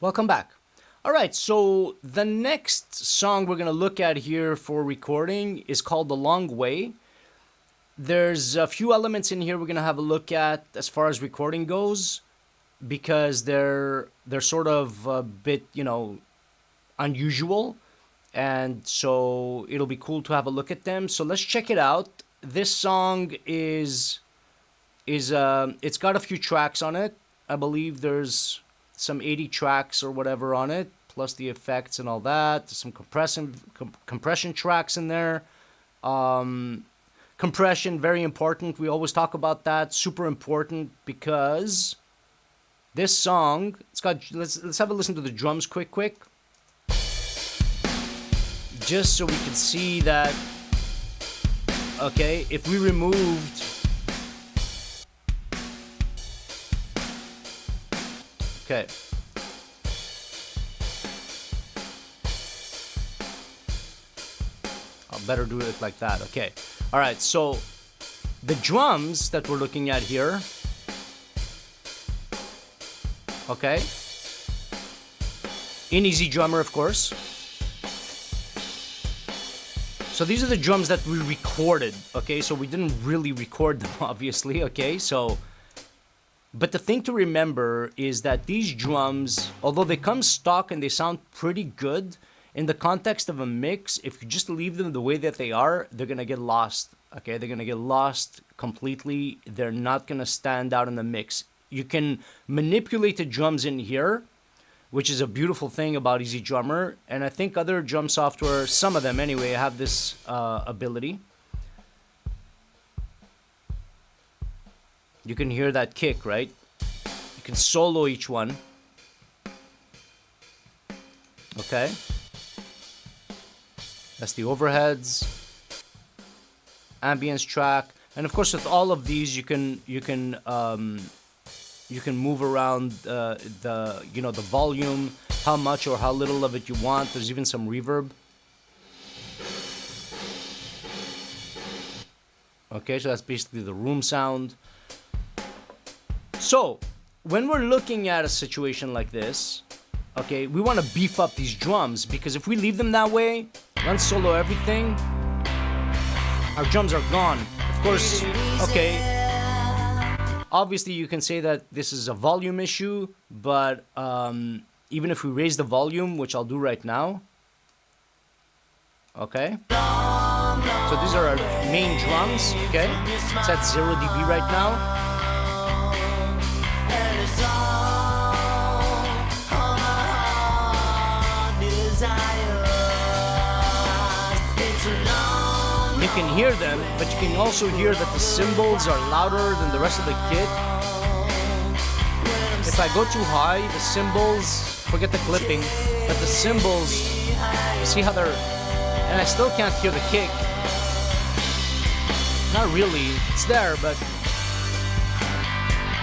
Welcome back. All right, so the next song we're going to look at here for recording is called The Long Way. There's a few elements in here we're going to have a look at as far as recording goes because they're sort of a bit, unusual, and so it'll be cool to have a look at them. So let's check it out. This song is it's got a few tracks on it. I believe there's some 80 tracks or whatever on it, plus the effects and all that. There's some compression tracks in there. Compression, very important. We always talk about that. Super important because this song, it's got. Let's have a listen to the drums quick, just so we can see that. Okay, if we removed. Okay. I'll better do it like that. Okay. All right. So the drums that we're looking at here. Okay. In Easy Drummer, of course. So these are the drums that we recorded. Okay. So we didn't really record them, obviously. Okay. So. But the thing to remember is that these drums, although they come stock and they sound pretty good, in the context of a mix, if you just leave them the way that they are, they're going to get lost. Okay, they're going to get lost completely. They're not going to stand out in the mix. You can manipulate the drums in here, which is a beautiful thing about Easy Drummer. And I think other drum software, some of them anyway, have this ability. You can hear that kick, right? You can solo each one. Okay. That's the overheads, ambience track, and of course with all of these you can move around the volume, how much or how little of it you want. There's even some reverb. Okay, so that's basically the room sound. So, when we're looking at a situation like this, okay, we want to beef up these drums because if we leave them that way, run solo everything, our drums are gone. Of course, okay, obviously you can say that this is a volume issue, but even if we raise the volume, which I'll do right now, okay, so these are our main drums, okay, it's at 0 dB right now. You can hear them, but you can also hear that the cymbals are louder than the rest of the kit. If I go too high, the cymbals, forget the clipping, but the cymbals, you see how they're, and I still can't hear the kick. Not really, it's there, but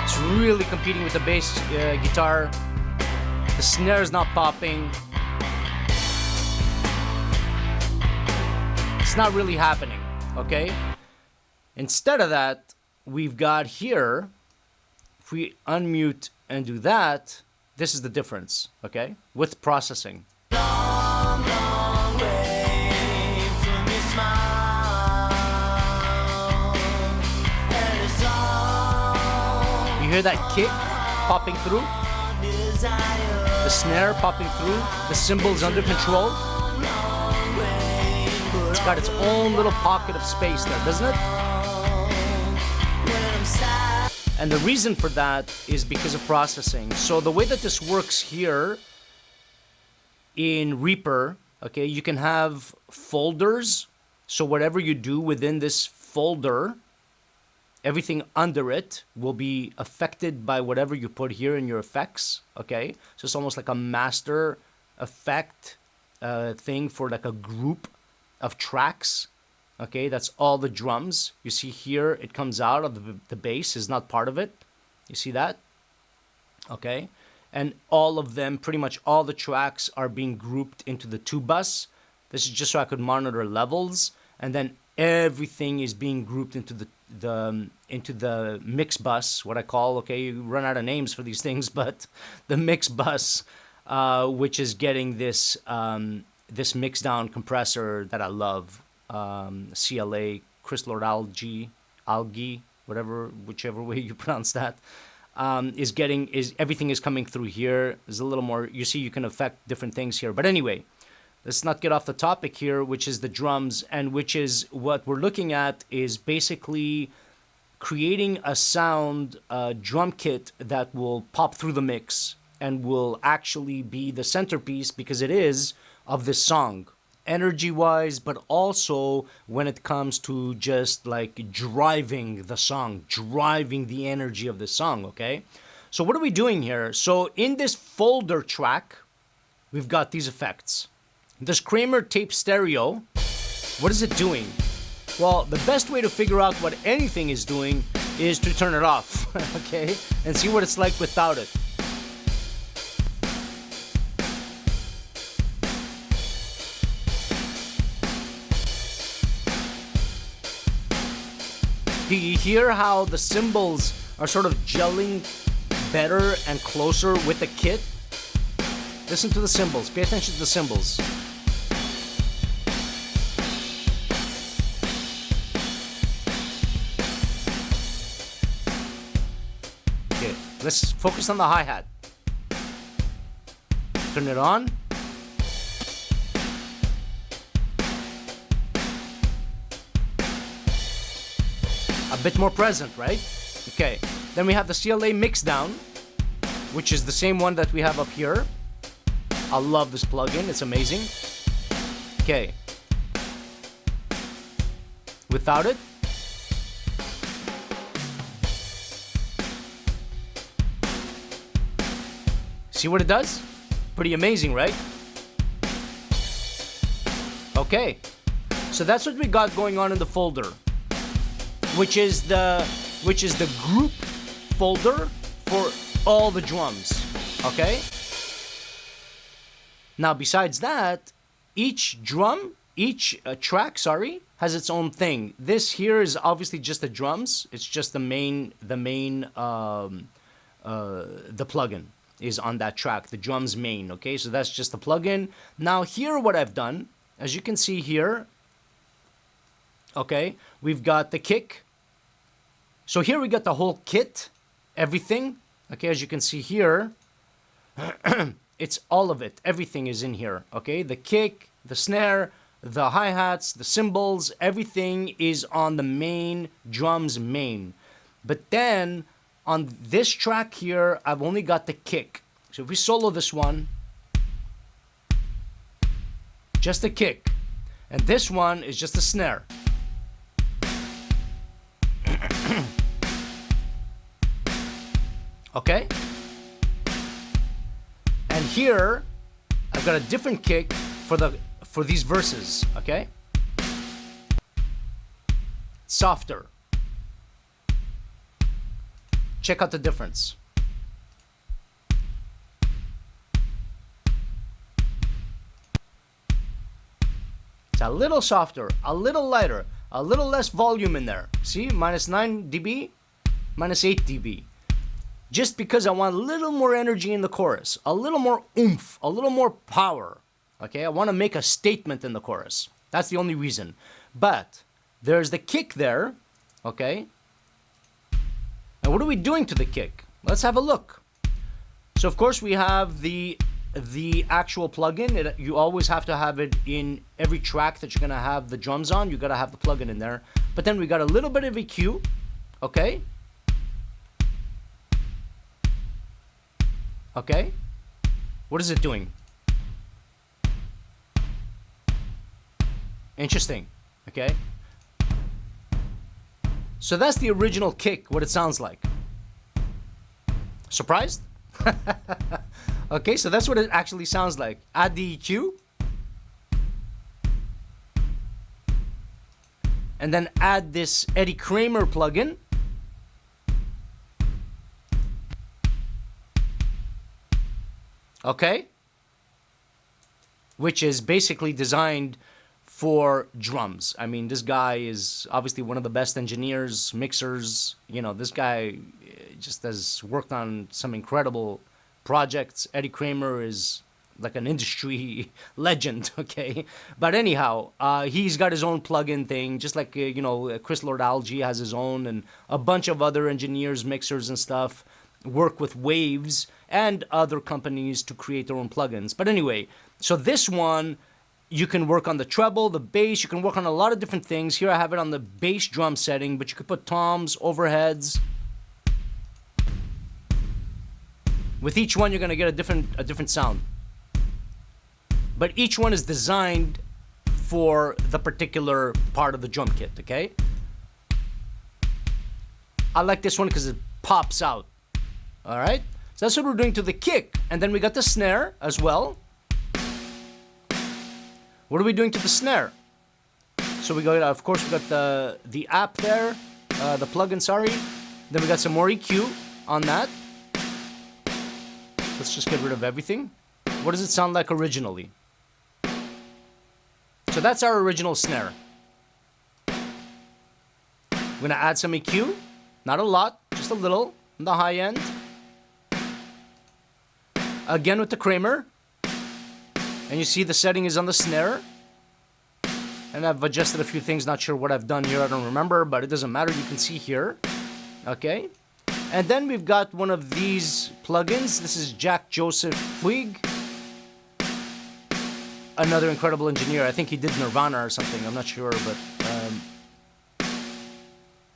it's really competing with the bass guitar. The snare is not popping. It's not really happening, okay? Instead of that, we've got here, if we unmute and do that, this is the difference, okay? With processing. Long, long way from your smile, and it's all you hear that kick popping through? The snare popping through? The cymbals under control? It's got its own little pocket of space there, doesn't it? And the reason for that is because of processing. So the way that this works here in Reaper, okay, you can have folders. So whatever you do within this folder, everything under it will be affected by whatever you put here in your effects, okay? So it's almost like a master effect thing for like a group of tracks, okay? That's all the drums. You see here, it comes out of the bass is not part of it. You see that? Okay? And all of them, pretty much all the tracks are being grouped into the 2-bus. This is just so I could monitor levels. And then everything is being grouped into the mix bus, what I call, okay, you run out of names for these things, but the mix bus which is getting this this mix down compressor that I love, CLA, crystalloid algae, whatever, whichever way you pronounce that, is everything is coming through here. There's a little more. You see, you can affect different things here. But anyway, let's not get off the topic here, which is the drums, and which is what we're looking at is basically creating a sound drum kit that will pop through the mix and will actually be the centerpiece, because it is, of this song, energy wise, but also when it comes to just like driving the song, driving the energy of the song. Okay, so what are we doing here? So in this folder track, we've got these effects. This Kramer tape stereo, what is it doing? Well, the best way to figure out what anything is doing is to turn it off, okay? And see what it's like without it. Do you hear how the cymbals are sort of gelling better and closer with the kit? Listen to the cymbals. Pay attention to the cymbals. Okay, let's focus on the hi-hat. Turn it on. A bit more present, right? Okay. Then we have the CLA mix down, which is the same one that we have up here. I love this plugin. It's amazing. Okay. Without it. See what it does? Pretty amazing, right? Okay. So that's what we got going on in the folder, which is the group folder for all the drums. Okay? Now, besides that, each track, has its own thing. This here is obviously just the drums. It's just the plugin is on that track, the drums main, okay? So that's just the plugin. Now here, what I've done, as you can see here, okay, we've got the kick. So here we got the whole kit, everything, okay, as you can see here. It's all of it. Everything is in here, okay? The kick, the snare, the hi-hats, the cymbals, everything is on the main, drums main. But then, on this track here, I've only got the kick. So if we solo this one, just the kick. And this one is just the snare. Okay? And here, I've got a different kick for these verses, okay? Softer. Check out the difference. It's a little softer, a little lighter, a little less volume in there. See, minus 9 dB, minus 8 dB. Just because I want a little more energy in the chorus, a little more oomph, a little more power. Okay, I want to make a statement in the chorus. That's the only reason. But there's the kick there, okay? And what are we doing to the kick? Let's have a look. So of course we have the actual plugin. You always have to have it in every track that you're gonna have the drums on. You gotta have the plugin in there. But then we got a little bit of EQ, okay? Okay, what is it doing? Interesting, okay? So that's the original kick, what it sounds like. Surprised? Okay, so that's what it actually sounds like. Add the EQ. And then add this Eddie Kramer plugin. Okay? Which is basically designed for drums. I mean, this guy is obviously one of the best engineers, mixers. You know, this guy just has worked on some incredible projects. Eddie Kramer is like an industry legend, okay? But anyhow, he's got his own plugin thing, just like, Chris Lord-Alge has his own, and a bunch of other engineers, mixers and stuff work with Waves and other companies to create their own plugins. But anyway, so this one, you can work on the treble, the bass, you can work on a lot of different things. Here I have it on the bass drum setting, but you could put toms, overheads. With each one, you're going to get a different sound. But each one is designed for the particular part of the drum kit, okay? I like this one because it pops out. All right? So that's what we're doing to the kick. And then we got the snare as well. What are we doing to the snare? So we got, of course, we got the app there, the plugin, sorry. Then we got some more EQ on that. Let's just get rid of everything. What does it sound like originally? So that's our original snare. I'm going to add some EQ. Not a lot, just a little on the high end. Again with the Kramer. And you see the setting is on the snare. And I've adjusted a few things. Not sure what I've done here. I don't remember, but it doesn't matter. You can see here. Okay. And then we've got one of these plugins. This is Jack Joseph Puig. Another incredible engineer. I think he did Nirvana or something. I'm not sure, but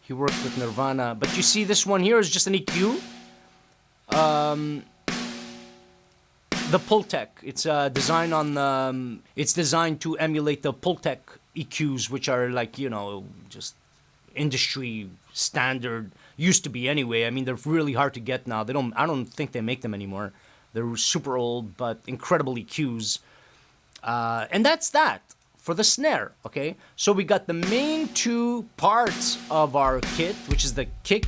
he worked with Nirvana. But you see this one here is just an EQ. The Pultec. It's designed on. It's designed to emulate the Pultec EQs, which are like, just industry standard. Used to be anyway. I mean, they're really hard to get now. I don't think they make them anymore. They're super old, but incredible EQs. And that's that for the snare, okay? So we got the main two parts of our kit, which is the kick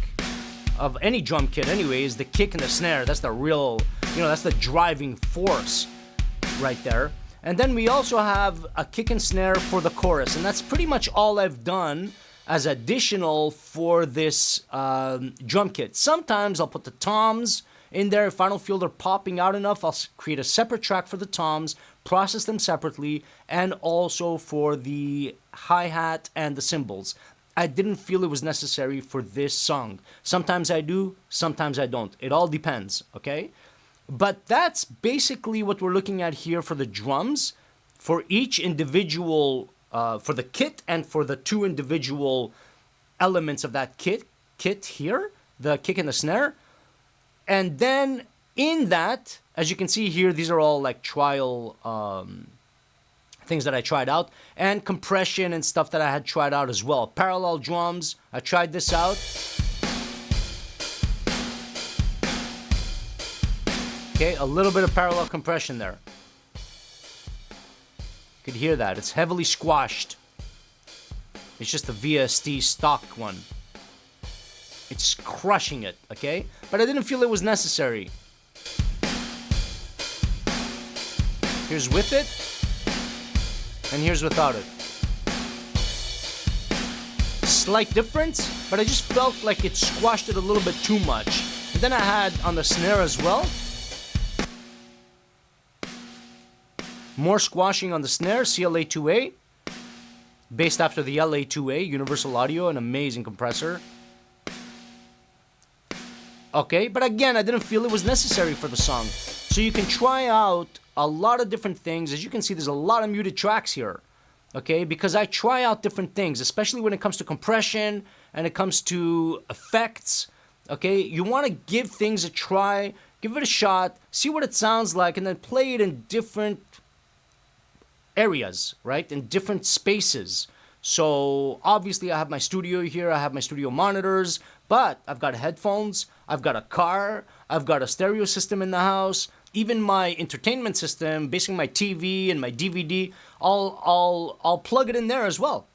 of any drum kit anyway, is the kick and the snare. That's the real, that's the driving force right there. And then we also have a kick and snare for the chorus, and that's pretty much all I've done as additional for this drum kit. Sometimes I'll put the toms in there. If I don't feel they're popping out enough, I'll create a separate track for the toms, process them separately, and also for the hi-hat and the cymbals. I didn't feel it was necessary for this song. Sometimes I do, sometimes I don't. It all depends, okay? But that's basically what we're looking at here for the drums. For each individual, for the kit and for the two individual elements of that kit here, the kick and the snare. And then in that, as you can see here, these are all like trial things that I tried out, and compression and stuff that I had tried out as well. Parallel drums, I tried this out. Okay, a little bit of parallel compression there. You could hear that. It's heavily squashed. It's just the VST stock one. It's crushing it, okay? But I didn't feel it was necessary. Here's with it, and here's without it. Slight difference, but I just felt like it squashed it a little bit too much. And then I had on the snare as well. More squashing on the snare, CLA2A. Based after the LA2A, Universal Audio, an amazing compressor. Okay, but again, I didn't feel it was necessary for the song. So you can try out a lot of different things. As you can see, there's a lot of muted tracks here. Okay, because I try out different things, especially when it comes to compression and it comes to effects. Okay, you want to give things a try, give it a shot, see what it sounds like, and then play it in different areas, right? In different spaces. So obviously I have my studio here, I have my studio monitors, but I've got headphones, I've got a car, I've got a stereo system in the house, even my entertainment system, basically my TV and my DVD, I'll plug it in there as well.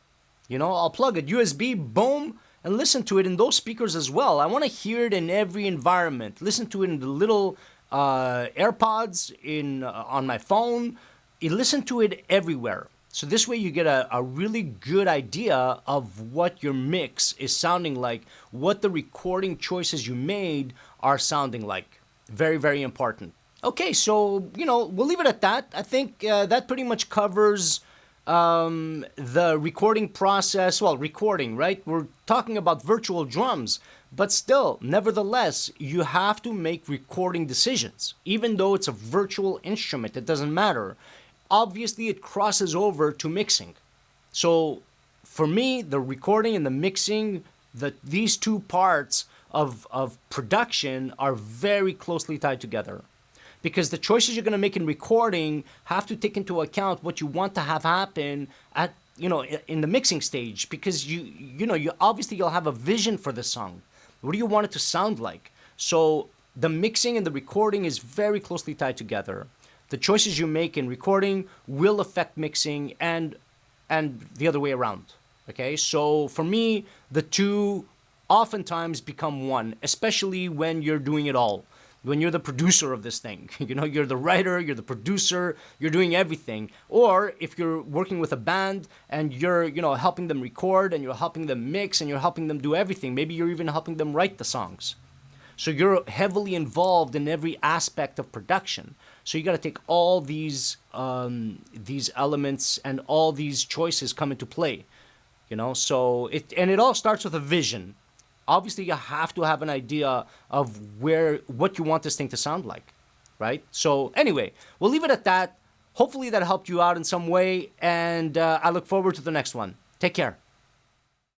I'll plug it USB, boom, and listen to it in those speakers as well. I want to hear it in every environment. Listen to it in the little AirPods, on my phone. Listen to it everywhere. So this way you get a really good idea of what your mix is sounding like, what the recording choices you made are sounding like. Very, very important. Okay, so, we'll leave it at that. I think that pretty much covers the recording process. Well, recording, right? We're talking about virtual drums, but still, nevertheless, you have to make recording decisions. Even though it's a virtual instrument, it doesn't matter. Obviously, it crosses over to mixing. So, for me, the recording and the mixing, these two parts of production are very closely tied together, because the choices you're going to make in recording have to take into account what you want to have happen at in the mixing stage, because you obviously you'll have a vision for the song. What do you want it to sound like? So the mixing and the recording is very closely tied together. The choices you make in recording will affect mixing, and the other way around. Okay, so for me, the two oftentimes become one, especially when you're doing it all. When you're the producer of this thing, you're the writer, you're the producer, you're doing everything. Or if you're working with a band and you're, helping them record and you're helping them mix and you're helping them do everything, maybe you're even helping them write the songs. So you're heavily involved in every aspect of production. So you got to take all these elements and all these choices come into play. So it all starts with a vision. Obviously, you have to have an idea of what you want this thing to sound like, right? So anyway, we'll leave it at that. Hopefully that helped you out in some way, and I look forward to the next one. Take care.